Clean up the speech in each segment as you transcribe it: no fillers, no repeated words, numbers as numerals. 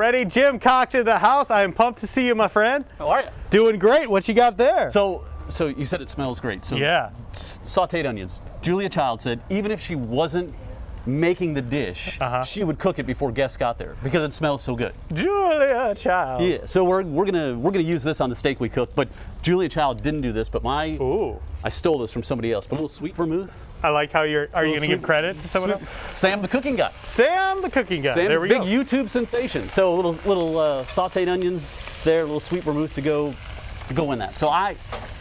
Ready? Jim Cox in the house. I am pumped to see you, my friend. How are you? Doing great. What you got there? So you said it smells great. So yeah. Sauteed onions. Julia Child said even if she wasn't making the dish, she would cook it before guests got there because it smells so good. Julia Child. Yeah. So we're gonna use this on the steak we cooked, but Julia Child didn't do this, but I stole this from somebody else. But a little sweet vermouth. I like how are you going to give credit to someone else? Sam the cooking guy. Sam the cooking guy. Sam, there we go. Big YouTube sensation. So a little sauteed onions there, a little sweet vermouth to go in that. So I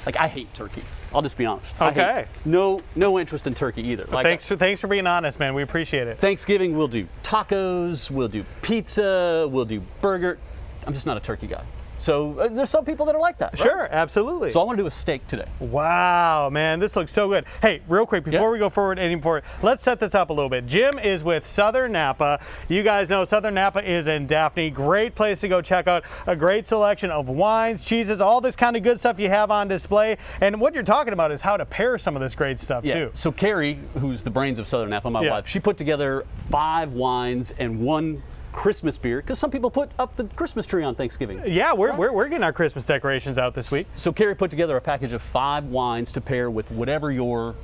hate turkey. I'll just be honest. Okay. No interest in turkey either. Thanks for being honest, man. We appreciate it. Thanksgiving we'll do tacos, we'll do pizza, we'll do burger. I'm just not a turkey guy. So there's some people that are like that. Right? Sure, absolutely. So I want to do a steak today. Wow, man, this looks so good. Hey, real quick, before we go forward any more, let's set this up a little bit. Jim is with Southern Napa. You guys know Southern Napa is in Daphne. Great place to go check out. A great selection of wines, cheeses, all this kind of good stuff you have on display. And what you're talking about is how to pair some of this great stuff too. So Carrie, who's the brains of Southern Napa, my wife, she put together 5 wines and 1 Christmas beer, because some people put up the Christmas tree on Thanksgiving. Yeah, we're getting our Christmas decorations out this week. So Carrie put together a package of 5 wines to pair with whatever you're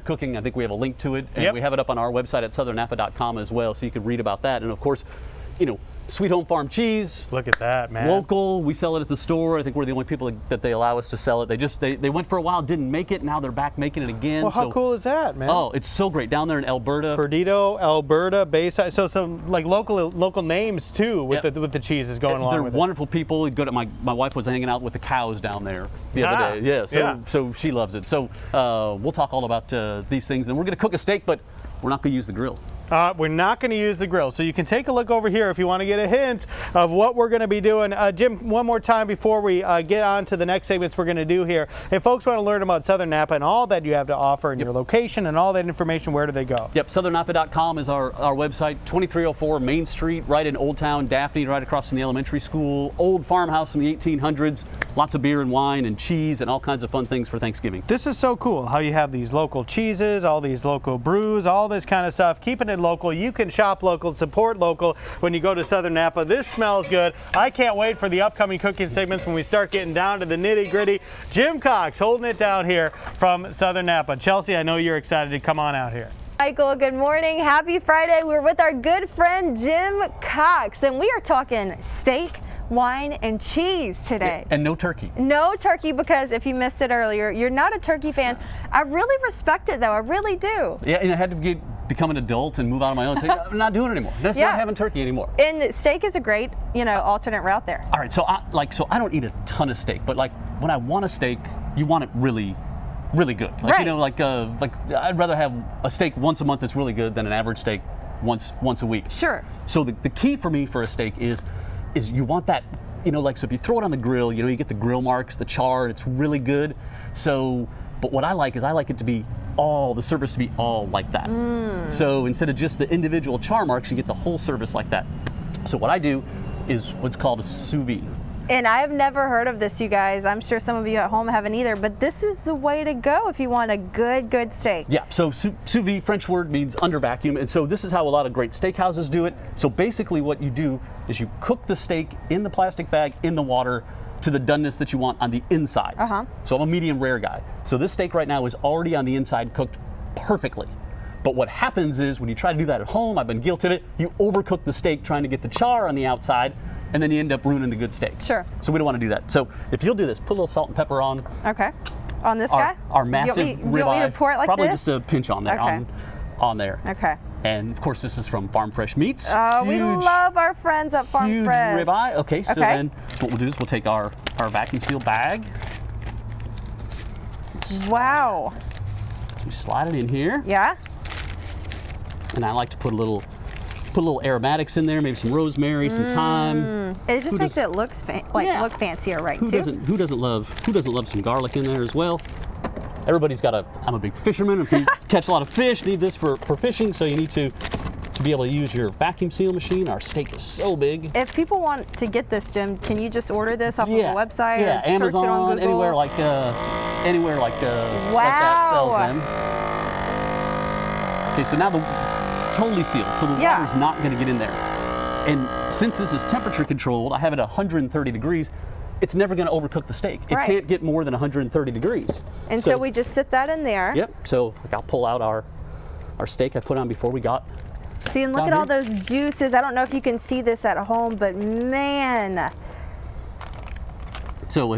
cooking. I think we have a link to it, and we have it up on our website at southernnapa.com as well, so you can read about that. And of course, Sweet Home Farm cheese. Look at that, man. Local. We sell it at the store. I think we're the only people that they allow us to sell it. They went for a while, didn't make it. Now they're back making it again. Well, how cool is that, man? Oh, it's so great down there in Alberta. Perdido, Alberta, Bayside. So some like local names too with the cheeses going along with it. They're wonderful people. Good. My wife was hanging out with the cows down there the other day. Yeah. So she loves it. So we'll talk all about these things, and we're going to cook a steak, but we're not going to use the grill. We're not going to use the grill, so you can take a look over here if you want to get a hint of what we're going to be doing. Jim, one more time before we get on to the next segments we're going to do here. If folks want to learn about Southern Napa and all that you have to offer and your location and all that information, where do they go? Yep, southernnapa.com is our website. 2304 Main Street, right in Old Town Daphne, right across from the elementary school. Old farmhouse from the 1800s. Lots of beer and wine and cheese and all kinds of fun things for Thanksgiving. This is so cool how you have these local cheeses, all these local brews, all this kind of stuff. Keeping it local. You can shop local, support local when you go to Southern Napa. This smells good. I can't wait for the upcoming cooking segments when we start getting down to the nitty gritty. Jim Cox holding it down here from Southern Napa. Chelsea, I know you're excited to come on out here. Michael, good morning. Happy Friday. We're with our good friend Jim Cox, and we are talking steak, wine, and cheese today. And no turkey. No turkey, because if you missed it earlier, you're not a turkey fan. I really respect it, though. I really do. Yeah, and I had to become an adult and move out on my own. So I'm not doing it anymore. That's not having turkey anymore. And steak is a great, alternate route there. All right, so I don't eat a ton of steak, but like when I want a steak, you want it really good. Like, I'd rather have a steak once a month that's really good than an average steak once a week. Sure. So the key for me for a steak is you want that, so if you throw it on the grill, you get the grill marks, the char, it's really good. So, but what I like it to be the surface to be all like that. So instead of just the individual char marks, you get the whole surface like that. So what I do is what's called a sous vide. And I've never heard of this, you guys. I'm sure some of you at home haven't either, but this is the way to go if you want a good steak. Yeah, so sous vide, French word, means under vacuum, and so this is how a lot of great steakhouses do it. So basically what you do is you cook the steak in the plastic bag in the water to the doneness that you want on the inside. So I'm a medium rare guy. So this steak right now is already on the inside cooked perfectly. But what happens is when you try to do that at home, I've been guilty of it, you overcook the steak trying to get the char on the outside, and then you end up ruining the good steak. Sure. So we don't want to do that. So if you'll do this, put a little salt and pepper on. Okay. On this guy? Our massive ribeye. You want me to pour it like probably this? just a pinch on there. Okay. On there. Okay. And of course this is from Farm Fresh Meats. Oh, we love our friends at Farm Fresh. Huge ribeye. Okay, so then what we'll do is we'll take our vacuum seal bag. Wow. So we slide it in here. Yeah. And I like to put a little aromatics in there, maybe some rosemary, some thyme. It just makes it look fancier, right? Who doesn't love some garlic in there as well? Everybody's I'm a big fisherman. If you catch a lot of fish, need this for fishing, so you need to be able to use your vacuum seal machine. Our steak is so big. If people want to get this, Jim, can you just order this off of the website? Yeah, or Amazon, search it on Google? anywhere like that sells them. Okay, so now it's totally sealed, so the water's not going to get in there. And since this is temperature controlled, I have it at 130 degrees. It's never going to overcook the steak. It Right. can't get more than 130 degrees. And so we just sit that in there. Yep. So like, I'll pull out our steak I put on before we got. See, and look down at all here. those juices. I don't know if you can see this at home, but man. So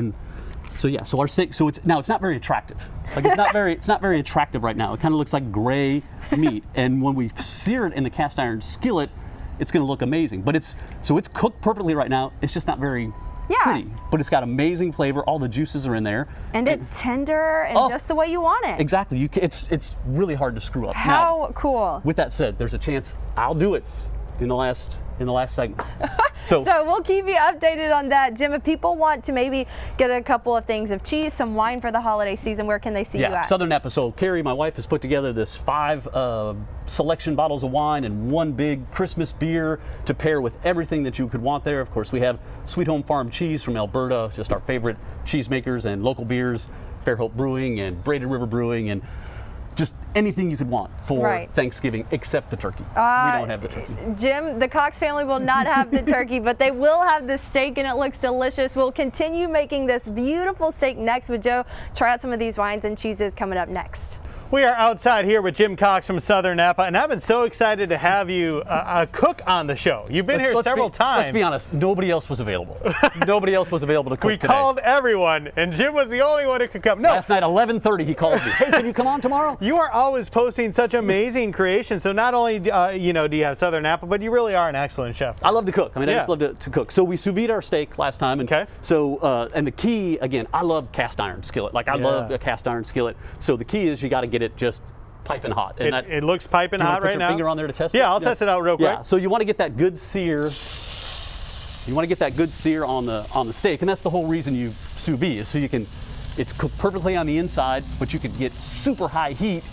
yeah, so our steak, so it's not very attractive. Like it's not very attractive right now. It kind of looks like gray meat. And when we sear it in the cast iron skillet, it's going to look amazing. But it's cooked perfectly right now. It's just not very pretty. But it's got amazing flavor. All the juices are in there. And it's tender and just the way you want it. Exactly. It's really hard to screw up. How Now, cool. with that said, there's a chance I'll do it in the last segment. So we'll keep you updated on that. Jim, if people want to maybe get a couple of things of cheese, some wine for the holiday season, where can they see you at? Southern Napa. So Carrie, my wife, has put together this 5 selection bottles of wine and 1 big Christmas beer to pair with everything that you could want there. Of course, we have Sweet Home Farm cheese from Alberta, just our favorite cheesemakers, and local beers, Fairhope Brewing and Braided River Brewing, and just anything you could want for Thanksgiving except the turkey. We don't have the turkey. Jim, the Cox family will not have the turkey, but they will have the steak, and it looks delicious. We'll continue making this beautiful steak next with Joe. Try out some of these wines and cheeses coming up next. We are outside here with Jim Cox from Southern Napa, and I've been so excited to have you cook on the show. You've been here several times. Let's be honest, nobody else was available. Nobody else was available to cook We today. called everyone, and Jim was the only one who could come. No, Last night, 11:30, he called me. Hey, can you come on tomorrow? you are always posting such amazing creations. So not only do you have Southern Napa, but you really are an excellent chef. I love to cook. I mean, I just love to cook. So we sous vide our steak last time. And so, and the key, again, I love cast iron skillet. Like, I love a cast iron skillet. So the key is you got to get it just piping hot. And it looks piping hot right now. Put your finger on there to test it? Yeah, I'll test it out real quick. Yeah, so you want to get that good sear. You want to get that good sear on the steak, and that's the whole reason you sous vide, is so you can, it's cooked perfectly on the inside, but you can get super high heat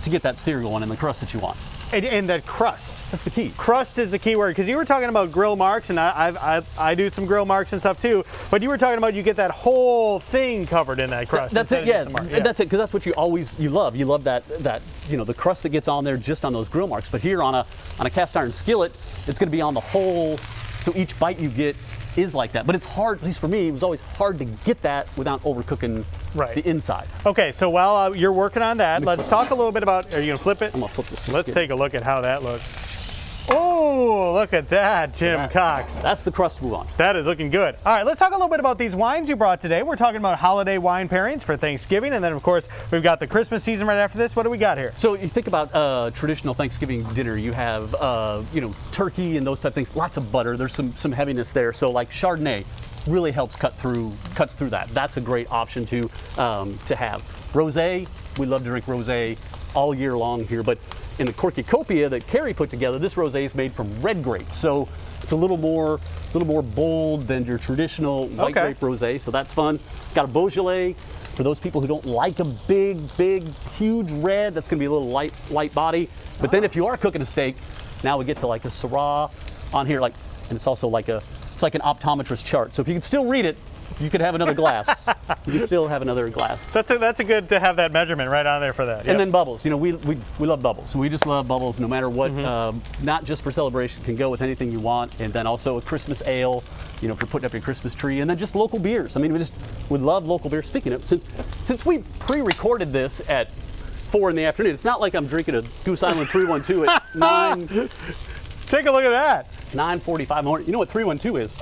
to get that sear going and the crust that you want. And that crust. That's the key. Crust is the key word, because you were talking about grill marks, and I do some grill marks and stuff too, but you were talking about you get that whole thing covered in that crust. That's it, yeah. That's it, because that's what you love. You love that the crust that gets on there just on those grill marks. But here on a cast iron skillet, it's going to be on the whole, so each bite you get is like that. But it's hard, at least for me, it was always hard to get that without overcooking the inside. Okay, so while you're working on that, let's talk a little bit about, are you going to flip it? I'm going to flip this. Let's take a look at how that looks. Oh, look at that, Jim Cox. That's the crust we want. That is looking good. All right, let's talk a little bit about these wines you brought today. We're talking about holiday wine pairings for Thanksgiving, and then of course we've got the Christmas season right after this. What do we got here? So you think about traditional Thanksgiving dinner. You have turkey and those type of things. Lots of butter. There's some heaviness there. So like Chardonnay really helps cuts through that. That's a great option to have. Rosé, we love to drink rosé all year long here, but in the cornucopia that Carrie put together, this rosé is made from red grapes, so it's a little more bold than your traditional white grape rosé. So that's fun. Got a Beaujolais for those people who don't like a big, huge red. That's going to be a little light body. But then if you are cooking a steak, now we get to like a Syrah on here, and it's also like an optometrist chart. So if you can still read it, you could have another glass. You can still have another glass. That's a good to have that measurement right on there for that. Yep. And then bubbles. We love bubbles. We just love bubbles no matter what. Not just for celebration, can go with anything you want. And then also a Christmas ale, if you're putting up your Christmas tree. And then just local beers. I mean, we love local beers. Speaking of, since we pre-recorded this at 4 in the afternoon, it's not like I'm drinking a Goose Island 312 at 9. Take a look at that. 9:45 morning. You know what 312 is?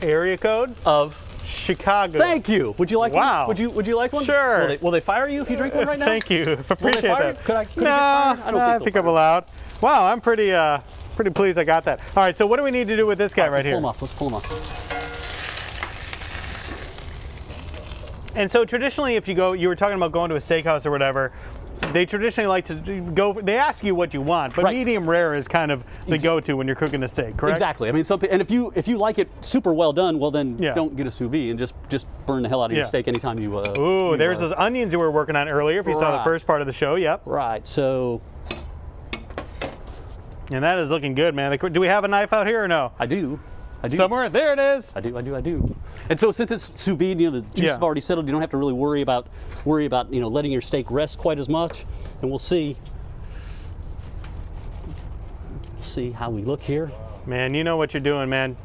Area code of Chicago. Thank you. Would you like one? Would you like one? Sure. Will they fire you if you drink one right now? Thank you. Appreciate that. Could I get fired? I think I'm allowed. Wow, I'm pretty pleased I got that. All right, so what do we need to do with this guy right here? Let's pull him off. And so traditionally, if you were talking about going to a steakhouse or whatever, they traditionally like to they ask you what you want, but medium rare is kind of the go-to when you're cooking a steak, correct? Exactly. I mean, and if you like it super well done, well then don't get a sous vide and just burn the hell out of your steak anytime you. Ooh, there's those onions you were working on earlier. If you saw the first part of the show, yep. Right. So. And that is looking good, man. Do we have a knife out here or no? I do. Somewhere? There it is. I do. And so since it's sous vide, the juice have already settled. You don't have to really worry about letting your steak rest quite as much. And we'll see how we look here. Man, you know what you're doing, man.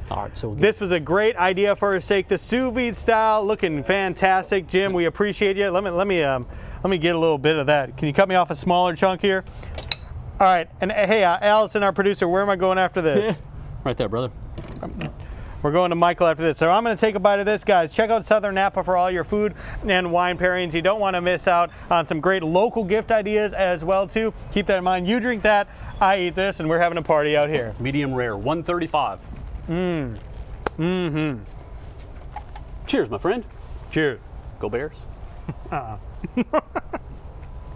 All right, so This was a great idea for a steak. The sous vide style, looking fantastic. Jim, we appreciate you. Let me get a little bit of that. Can you cut me off a smaller chunk here? All right, and hey, Allison, our producer, where am I going after this? right there, brother. We're going to Michael after this. So I'm going to take a bite of this, guys. Check out Southern Napa for all your food and wine pairings. You don't want to miss out on some great local gift ideas as well, too. Keep that in mind. You drink that, I eat this, and we're having a party out here. Medium rare, 135. Cheers, my friend. Cheers. Go Bears.